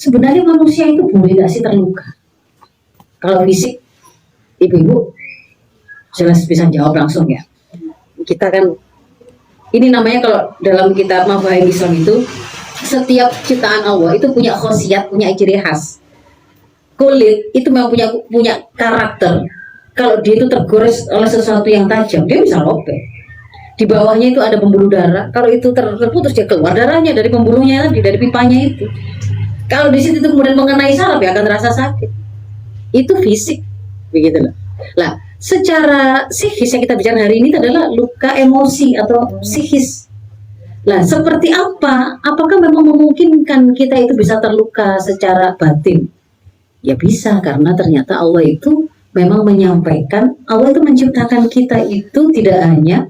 sebenarnya manusia itu boleh nggak sih terluka? Kalau fisik, ibu-ibu jelas bisa jawab langsung ya. Kita kan, ini namanya kalau dalam kitab Mafahim Islam itu, setiap ciptaan Allah itu punya khosiat, punya ciri khas. Kulit itu memang punya karakter. Kalau dia itu tergores oleh sesuatu yang tajam, dia bisa robek. Di bawahnya itu ada pembuluh darah. Kalau itu terputus, dia keluar darahnya dari pembuluhnya tadi, dari pipanya itu. Kalau di situ itu kemudian mengenai saraf, ya akan terasa sakit. Itu fisik, begitu loh. Lah, secara psikis yang kita bicara hari ini adalah luka emosi atau psikis. Nah, seperti apa? Apakah memang memungkinkan kita itu bisa terluka secara batin? Ya bisa, karena ternyata Allah itu memang menyampaikan, Allah itu menciptakan kita itu tidak hanya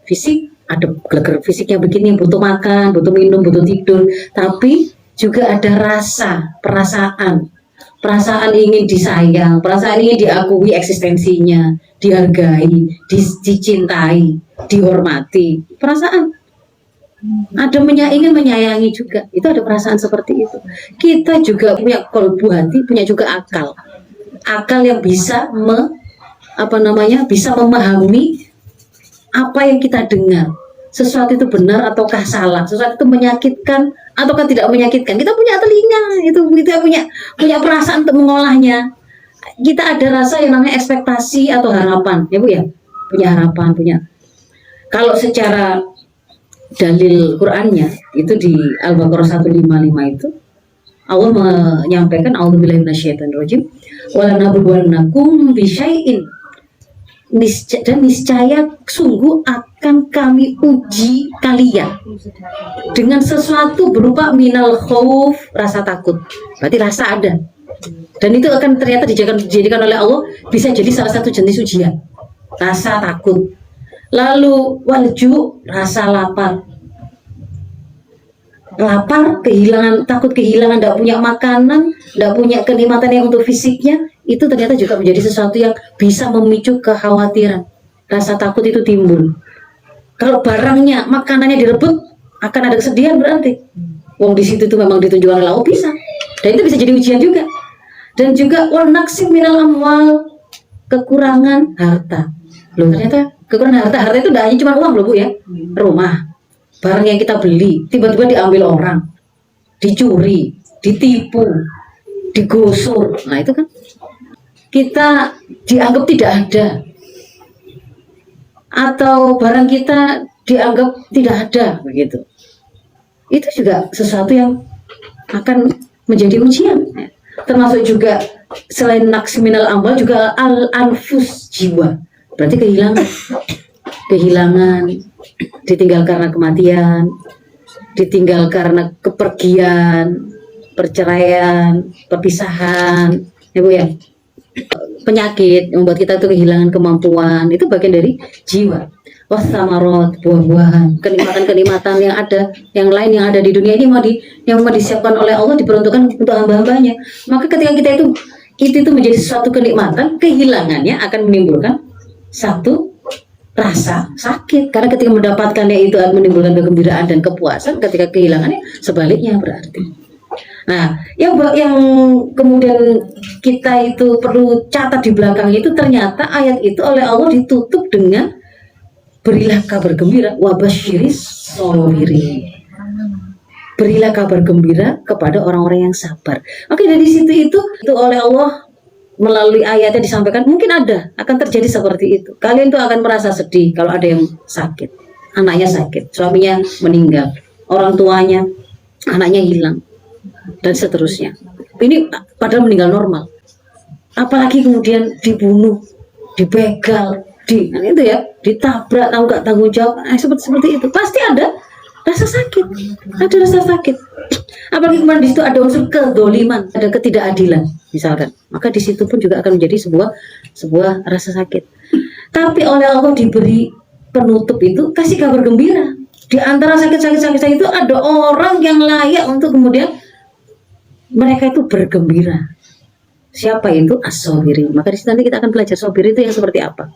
fisik, ada geleger fisiknya begini, butuh makan, butuh minum, butuh tidur, tapi juga ada rasa, perasaan ingin disayang, perasaan ingin diakui eksistensinya, dihargai, dicintai, dihormati, perasaan. Ada ingin menyayangi juga, itu ada perasaan seperti itu. Kita juga punya kolbu hati, punya juga akal yang bisa bisa memahami apa yang kita dengar. Sesuatu itu benar ataukah salah, sesuatu itu menyakitkan ataukah tidak menyakitkan. Kita punya telinga, kita punya perasaan untuk mengolahnya. Kita ada rasa yang namanya ekspektasi atau harapan, ya Bu ya, punya harapan, punya. Kalau secara dalil Qur'annya itu di Al-Baqarah 155 itu Allah menyampaikan a'udzubillahi minasyaitonirrajim wala nabluwannakum bisyai'in, dan niscaya sungguh akan kami uji kalian dengan sesuatu berupa minal khauf, rasa takut. Berarti rasa ada, dan itu akan ternyata dijadikan oleh Allah bisa jadi salah satu jenis ujian, rasa takut. Lalu walju, rasa lapar, kehilangan, takut kehilangan, tidak punya makanan, tidak punya kenikmatan yang untuk fisiknya, itu ternyata juga menjadi sesuatu yang bisa memicu kekhawatiran. Rasa takut itu timbul. Kalau barangnya, makanannya direbut, akan ada kesedihan berarti. Wong di situ itu memang ditunjukkan oleh Allah, bisa. Dan itu bisa jadi ujian juga. Dan juga wal naqsim minal amwal, kekurangan harta. Loh, ternyata kekurangan harta itu tidak hanya cuma uang loh Bu ya, rumah, barang yang kita beli tiba-tiba diambil orang, dicuri, ditipu, digusur. Nah itu kan kita dianggap tidak ada, atau barang kita dianggap tidak ada, begitu. Itu juga sesuatu yang akan menjadi ujian. Termasuk juga selain naksiminal amal juga al-anfus, jiwa. Berarti kehilangan, ditinggal karena kematian, ditinggal karena kepergian, perceraian, perpisahan, ya Bu ya. Penyakit yang membuat kita tuh kehilangan kemampuan, itu bagian dari jiwa. Wasamarot, buah-buahan, kenikmatan-kenikmatan yang ada, yang lain yang ada di dunia ini yang mau disiapkan oleh Allah, diperuntukkan untuk hamba-hambanya. Maka ketika kita itu menjadi suatu kenikmatan, kehilangannya akan menimbulkan satu rasa sakit, karena ketika mendapatkannya itu menimbulkan kegembiraan dan kepuasan, ketika kehilangannya sebaliknya berarti. Nah, yang kemudian kita itu perlu catat di belakangnya itu, ternyata ayat itu oleh Allah ditutup dengan berilah kabar gembira wabasyiris sabirin. Berilah kabar gembira kepada orang-orang yang sabar. Oke, dari situ itu oleh Allah melalui ayatnya disampaikan, mungkin akan terjadi seperti itu. Kalian tuh akan merasa sedih kalau ada yang sakit, anaknya sakit, suaminya meninggal, orang tuanya, anaknya hilang, dan seterusnya. Ini padahal meninggal normal. Apalagi kemudian dibunuh, dibegal, itu ya, ditabrak, tahu nggak tanggung jawab, seperti itu. Pasti ada rasa sakit, Apalagi kemarin di situ ada unsur kedoliman, ada ketidakadilan, misalkan. Maka di situ pun juga akan menjadi sebuah rasa sakit. Tapi oleh Allah diberi penutup itu, kasih kabar gembira. Di antara sakit-sakit itu ada orang yang layak untuk kemudian mereka itu bergembira. Siapa itu? As-sabirin. Maka di situ nanti kita akan belajar sabir itu yang seperti apa.